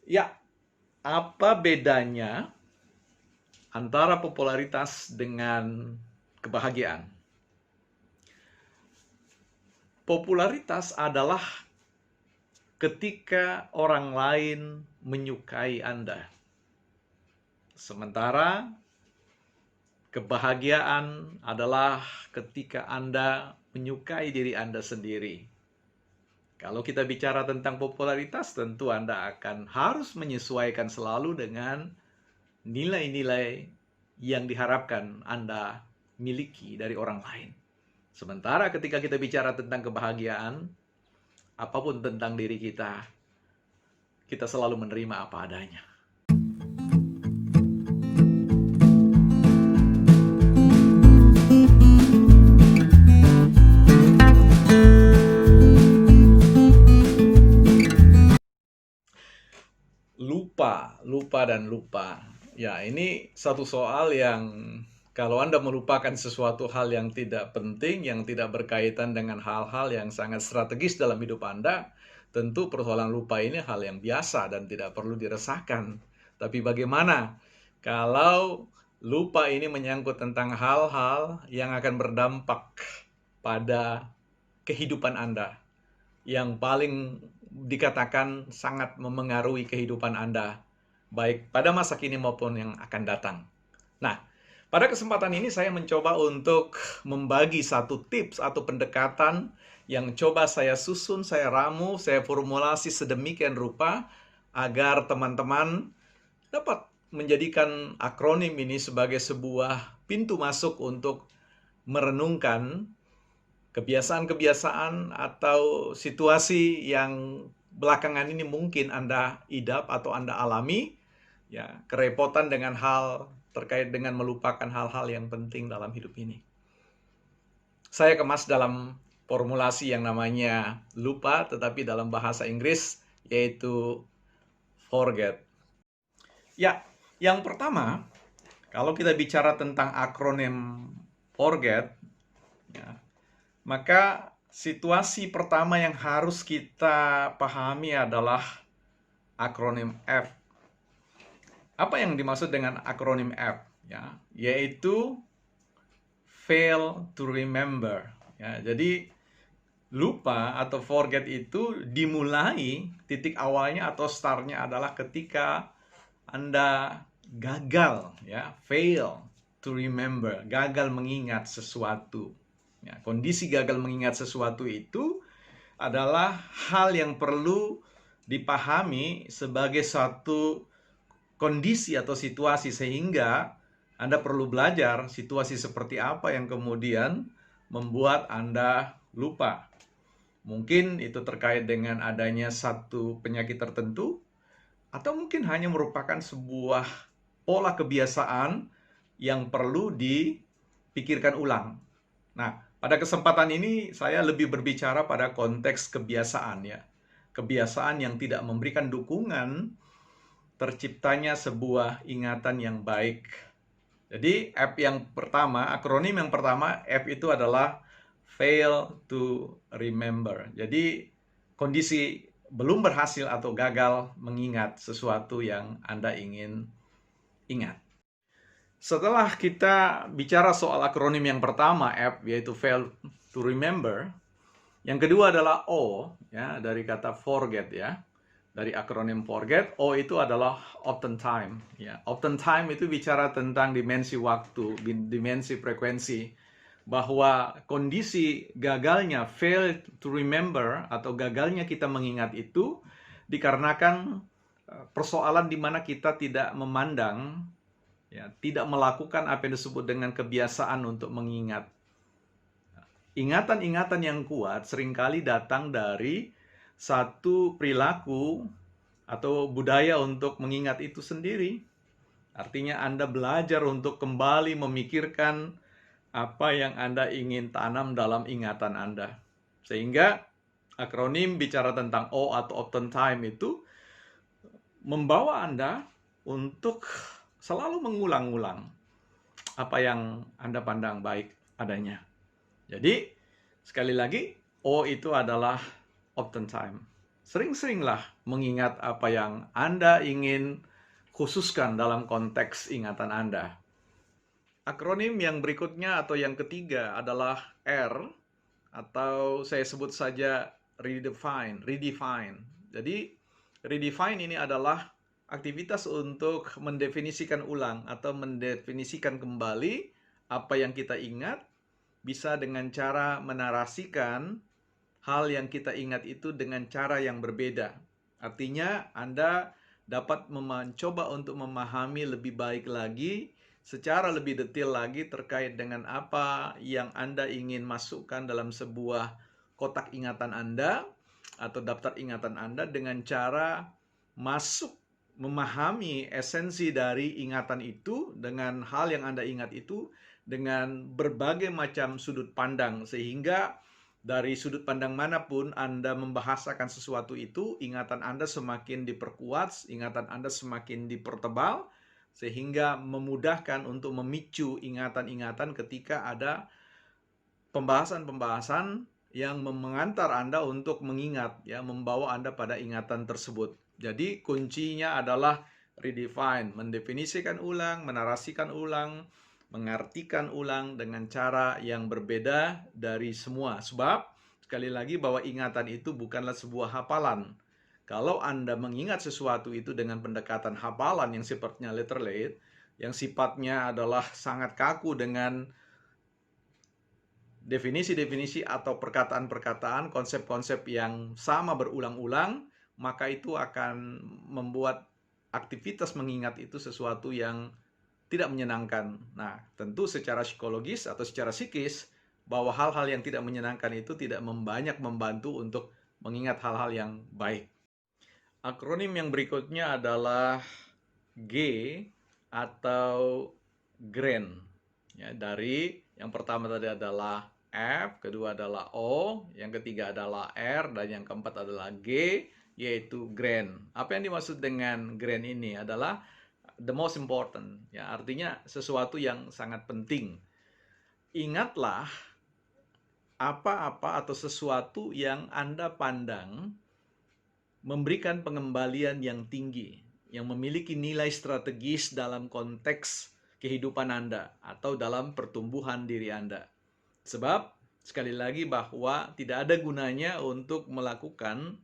Ya, apa bedanya antara popularitas dengan kebahagiaan? Popularitas adalah ketika orang lain menyukai Anda. Sementara kebahagiaan adalah ketika Anda menyukai diri Anda sendiri. Kalau kita bicara tentang popularitas, tentu Anda akan harus menyesuaikan selalu dengan nilai-nilai yang diharapkan Anda miliki dari orang lain. Sementara ketika kita bicara tentang kebahagiaan, apapun tentang diri kita, kita selalu menerima apa adanya. Lupa dan lupa. Ya, ini satu soal yang kalau Anda melupakan sesuatu hal yang tidak penting, yang tidak berkaitan dengan hal-hal yang sangat strategis dalam hidup Anda, tentu persoalan lupa ini hal yang biasa dan tidak perlu diresahkan. Tapi bagaimana kalau lupa ini menyangkut tentang hal-hal yang akan berdampak pada kehidupan Anda, yang paling dikatakan sangat memengaruhi kehidupan Anda, baik pada masa kini maupun yang akan datang. Nah, pada kesempatan ini saya mencoba untuk membagi satu tips atau pendekatan yang coba saya susun, saya ramu, saya formulasi sedemikian rupa agar teman-teman dapat menjadikan akronim ini sebagai sebuah pintu masuk untuk merenungkan kebiasaan-kebiasaan atau situasi yang belakangan ini mungkin Anda idap atau Anda alami, ya, kerepotan dengan hal terkait dengan melupakan hal-hal yang penting dalam hidup ini. Saya kemas dalam formulasi yang namanya lupa, tetapi dalam bahasa Inggris yaitu forget. Ya, yang pertama, kalau kita bicara tentang akronim forget, ya, maka situasi pertama yang harus kita pahami adalah akronim F. Apa yang dimaksud dengan akronim F? Ya, yaitu fail to remember. Ya, jadi lupa atau forget itu dimulai, titik awalnya atau startnya adalah ketika Anda gagal, ya, fail to remember, gagal mengingat sesuatu. Ya, kondisi gagal mengingat sesuatu itu adalah hal yang perlu dipahami sebagai satu kondisi atau situasi, sehingga Anda perlu belajar situasi seperti apa yang kemudian membuat Anda lupa. Mungkin itu terkait dengan adanya satu penyakit tertentu, atau mungkin hanya merupakan sebuah pola kebiasaan yang perlu dipikirkan ulang. Nah, pada kesempatan ini saya lebih berbicara pada konteks kebiasaan, ya. Kebiasaan yang tidak memberikan dukungan terciptanya sebuah ingatan yang baik. Jadi F yang pertama, akronim yang pertama F itu adalah fail to remember. Jadi kondisi belum berhasil atau gagal mengingat sesuatu yang Anda ingin ingat. Setelah kita bicara soal akronim yang pertama F, yaitu fail to remember, yang kedua adalah O, ya, dari kata forget, ya. Dari akronim forget, O itu adalah often time, ya. Often time itu bicara tentang dimensi waktu, dimensi frekuensi, bahwa kondisi gagalnya fail to remember atau gagalnya kita mengingat itu dikarenakan persoalan di mana kita tidak memandang, ya, tidak melakukan apa yang disebut dengan kebiasaan untuk mengingat. Ingatan-ingatan yang kuat seringkali datang dari satu perilaku atau budaya untuk mengingat itu sendiri. Artinya Anda belajar untuk kembali memikirkan apa yang Anda ingin tanam dalam ingatan Anda. Sehingga akronim bicara tentang O atau often time itu membawa Anda untuk selalu mengulang-ulang apa yang Anda pandang baik adanya. Jadi, sekali lagi, O itu adalah often time. sering-seringlah mengingat apa yang Anda ingin khususkan dalam konteks ingatan Anda. Akronim yang berikutnya atau yang ketiga adalah R, atau saya sebut saja redefine. Jadi redefine ini adalah aktivitas untuk mendefinisikan ulang atau mendefinisikan kembali apa yang kita ingat, bisa dengan cara menarasikan hal yang kita ingat itu dengan cara yang berbeda. Artinya Anda dapat mencoba untuk memahami lebih baik lagi, secara lebih detail lagi terkait dengan apa yang Anda ingin masukkan dalam sebuah kotak ingatan Anda atau daftar ingatan Anda, dengan cara masuk memahami esensi dari ingatan itu dengan hal yang Anda ingat itu dengan berbagai macam sudut pandang, sehingga dari sudut pandang manapun Anda membahasakan sesuatu itu, ingatan Anda semakin diperkuat, ingatan Anda semakin dipertebal, sehingga memudahkan untuk memicu ingatan-ingatan ketika ada pembahasan-pembahasan yang mengantar Anda untuk mengingat, ya, membawa Anda pada ingatan tersebut. Jadi kuncinya adalah redefine, mendefinisikan ulang, menarasikan ulang, mengartikan ulang dengan cara yang berbeda dari semua. Sebab sekali lagi bahwa ingatan itu bukanlah sebuah hafalan. Kalau Anda mengingat sesuatu itu dengan pendekatan hafalan yang sifatnya literate, yang sifatnya adalah sangat kaku dengan definisi-definisi atau perkataan-perkataan, konsep-konsep yang sama berulang-ulang, maka itu akan membuat aktivitas mengingat itu sesuatu yang tidak menyenangkan. Nah, tentu secara psikologis atau secara psikis, bahwa hal-hal yang tidak menyenangkan itu tidak banyak membantu untuk mengingat hal-hal yang baik. Akronim yang berikutnya adalah G atau GRAND. Ya, dari yang pertama tadi adalah F, kedua adalah O, yang ketiga adalah R, dan yang keempat adalah G, yaitu GRAND. Apa yang dimaksud dengan GRAND ini adalah the most important, ya, artinya sesuatu yang sangat penting. Ingatlah apa-apa atau sesuatu yang Anda pandang memberikan pengembalian yang tinggi, yang memiliki nilai strategis dalam konteks kehidupan Anda atau dalam pertumbuhan diri Anda. Sebab sekali lagi bahwa tidak ada gunanya untuk melakukan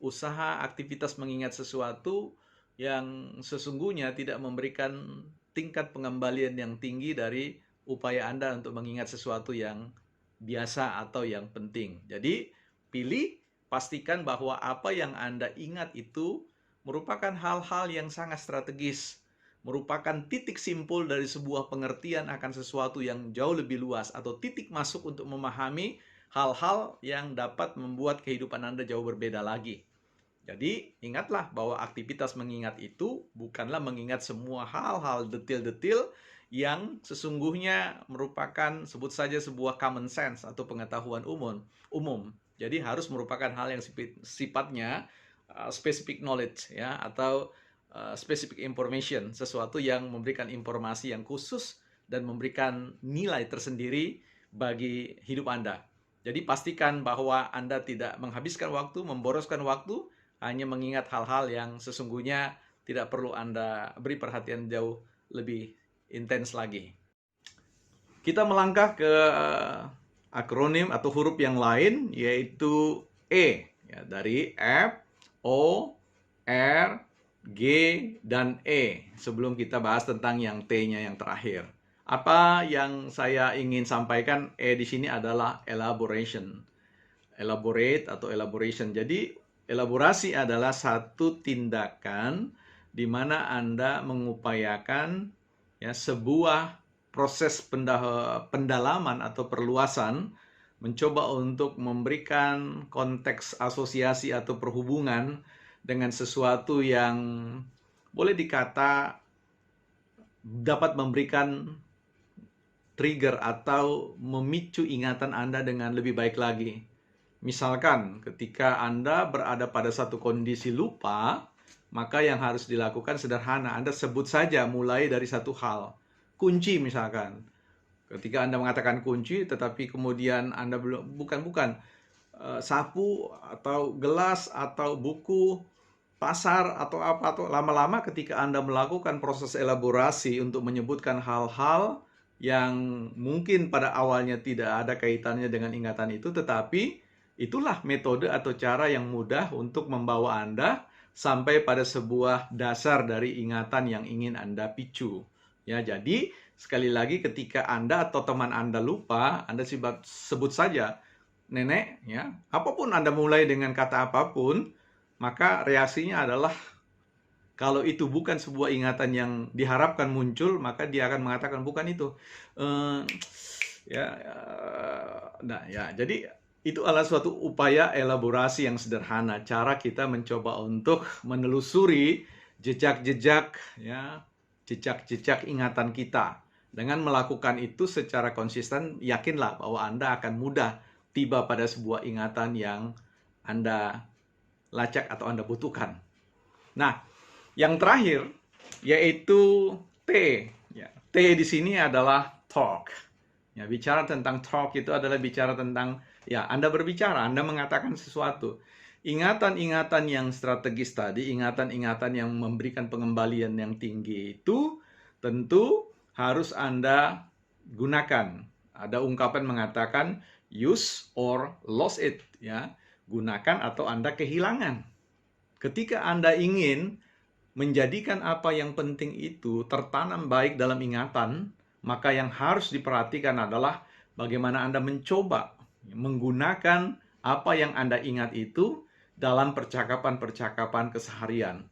usaha aktivitas mengingat sesuatu yang sesungguhnya tidak memberikan tingkat pengembalian yang tinggi dari upaya Anda untuk mengingat sesuatu yang biasa atau yang penting. Jadi pastikan bahwa apa yang Anda ingat itu merupakan hal-hal yang sangat strategis, merupakan titik simpul dari sebuah pengertian akan sesuatu yang jauh lebih luas, atau titik masuk untuk memahami hal-hal yang dapat membuat kehidupan Anda jauh berbeda lagi. Jadi ingatlah bahwa aktivitas mengingat itu bukanlah mengingat semua hal-hal detail-detail yang sesungguhnya merupakan sebut saja sebuah common sense atau pengetahuan umum. Jadi harus merupakan hal yang sifatnya specific knowledge, ya, atau specific information, sesuatu yang memberikan informasi yang khusus dan memberikan nilai tersendiri bagi hidup Anda. Jadi pastikan bahwa Anda tidak menghabiskan waktu, memboroskan waktu hanya mengingat hal-hal yang sesungguhnya tidak perlu Anda beri perhatian jauh lebih intens lagi. Kita melangkah ke akronim atau huruf yang lain, yaitu E, ya, dari F, O, R, G, dan E. Sebelum kita bahas tentang yang T-nya yang terakhir. Apa yang saya ingin sampaikan, E di sini adalah elaboration. Elaborate atau elaboration. Jadi elaborasi adalah satu tindakan di mana Anda mengupayakan, ya, sebuah proses pendalaman atau perluasan, mencoba untuk memberikan konteks asosiasi atau perhubungan dengan sesuatu yang boleh dikata dapat memberikan trigger atau memicu ingatan Anda dengan lebih baik lagi. Misalkan ketika Anda berada pada satu kondisi lupa, maka yang harus dilakukan sederhana. Anda sebut saja mulai dari satu hal. Kunci misalkan. Ketika Anda mengatakan kunci, tetapi kemudian Anda bukan. sapu atau gelas atau buku pasar atau apa, atau lama-lama ketika Anda melakukan proses elaborasi untuk menyebutkan hal-hal yang mungkin pada awalnya tidak ada kaitannya dengan ingatan itu, tetapi itulah metode atau cara yang mudah untuk membawa Anda sampai pada sebuah dasar dari ingatan yang ingin Anda picu. Ya, jadi sekali lagi ketika Anda atau teman Anda lupa, Anda sebut saja nenek, ya. Apapun Anda mulai dengan kata apapun, maka reaksinya adalah kalau itu bukan sebuah ingatan yang diharapkan muncul, maka dia akan mengatakan bukan itu. Eh, nah ya, jadi itu adalah suatu upaya elaborasi yang sederhana, cara kita mencoba untuk menelusuri jejak-jejak, ya, jejak-jejak ingatan kita. Dengan melakukan itu secara konsisten, yakinlah bahwa Anda akan mudah tiba pada sebuah ingatan yang Anda lacak atau Anda butuhkan. Nah, yang terakhir yaitu T. Ya, T di sini adalah talk. Ya, bicara tentang talk itu adalah bicara tentang, ya, Anda berbicara, Anda mengatakan sesuatu. Ingatan-ingatan yang strategis tadi, ingatan-ingatan yang memberikan pengembalian yang tinggi itu tentu harus Anda gunakan. Ada ungkapan mengatakan use or lose it, ya. Gunakan atau Anda kehilangan. Ketika Anda ingin menjadikan apa yang penting itu tertanam baik dalam ingatan, maka yang harus diperhatikan adalah bagaimana Anda mencoba menggunakan apa yang Anda ingat itu dalam percakapan-percakapan keseharian.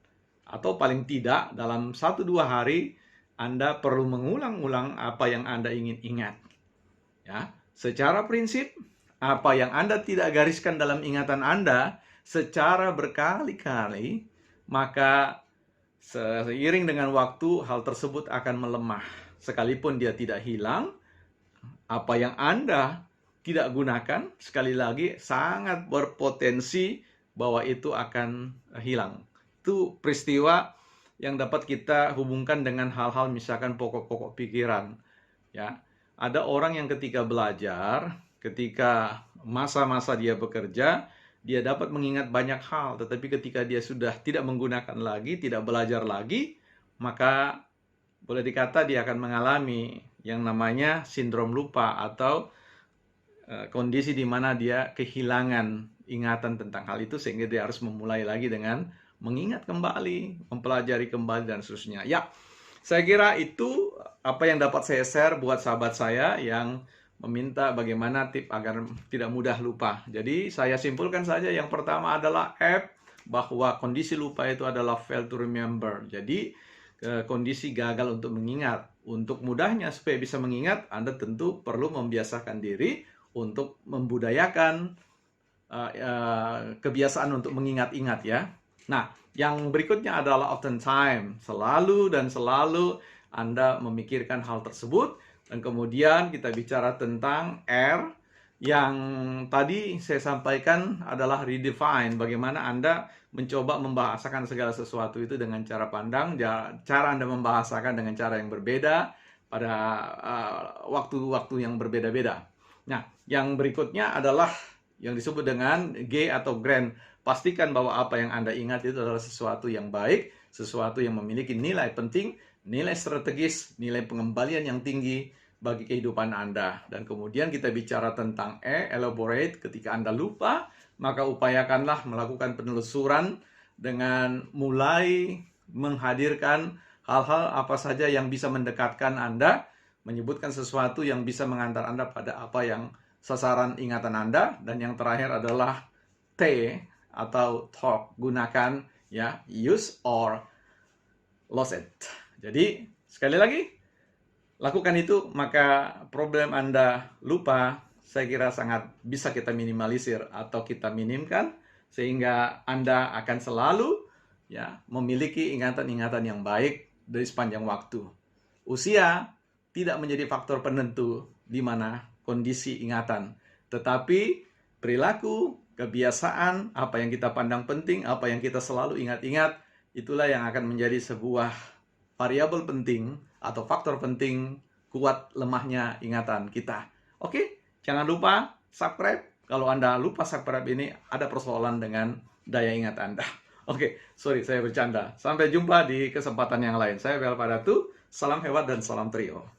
Atau paling tidak dalam 1-2 hari Anda perlu mengulang-ulang apa yang Anda ingin ingat. Ya, secara prinsip apa yang Anda tidak gariskan dalam ingatan Anda secara berkali-kali, maka seiring dengan waktu, hal tersebut akan melemah. Sekalipun dia tidak hilang, apa yang Anda tidak gunakan, sekali lagi, sangat berpotensi bahwa itu akan hilang. Itu peristiwa yang dapat kita hubungkan dengan hal-hal misalkan pokok-pokok pikiran. Ya, ada orang yang ketika belajar, ketika masa-masa dia bekerja, dia dapat mengingat banyak hal, tetapi ketika dia sudah tidak menggunakan lagi, tidak belajar lagi, maka boleh dikata dia akan mengalami yang namanya sindrom lupa atau kondisi di mana dia kehilangan ingatan tentang hal itu sehingga dia harus memulai lagi dengan mengingat kembali, mempelajari kembali dan seterusnya. Ya, saya kira itu apa yang dapat saya share buat sahabat saya yang meminta bagaimana tip agar tidak mudah lupa. Jadi saya simpulkan saja, yang pertama adalah bahwa kondisi lupa itu adalah fail to remember. Jadi kondisi gagal untuk mengingat. Untuk mudahnya supaya bisa mengingat, Anda tentu perlu membiasakan diri untuk membudayakan kebiasaan untuk mengingat-ingat, ya. Nah, yang berikutnya adalah often time. Selalu dan selalu Anda memikirkan hal tersebut. Dan kemudian kita bicara tentang R, yang tadi saya sampaikan adalah redefine. Bagaimana Anda mencoba membahasakan segala sesuatu itu dengan cara pandang, cara Anda membahasakan dengan cara yang berbeda pada waktu-waktu yang berbeda-beda. Nah, yang berikutnya adalah yang disebut dengan G atau grand. Pastikan bahwa apa yang Anda ingat itu adalah sesuatu yang baik, sesuatu yang memiliki nilai penting, nilai strategis, nilai pengembalian yang tinggi bagi kehidupan Anda. Dan kemudian kita bicara tentang elaborate. Ketika Anda lupa, maka upayakanlah melakukan penelusuran dengan mulai menghadirkan hal-hal apa saja yang bisa mendekatkan Anda, menyebutkan sesuatu yang bisa mengantar Anda pada apa yang sasaran ingatan Anda. Dan yang terakhir adalah T atau talk. Gunakan, ya, use or lose it. Jadi sekali lagi, lakukan itu, maka problem Anda lupa saya kira sangat bisa kita minimalisir atau kita minimkan, sehingga Anda akan selalu, ya, memiliki ingatan-ingatan yang baik dari sepanjang waktu. Usia tidak menjadi faktor penentu di mana kondisi ingatan, tetapi perilaku, kebiasaan, apa yang kita pandang penting, apa yang kita selalu ingat-ingat, itulah yang akan menjadi sebuah variabel penting atau faktor penting kuat lemahnya ingatan kita. Oke, jangan lupa subscribe, Kalau Anda lupa sakrab ini, ada persoalan dengan daya ingat Anda. Oke, sorry saya bercanda. Sampai jumpa di kesempatan yang lain. Saya Bel Padatu, salam hebat dan salam trio.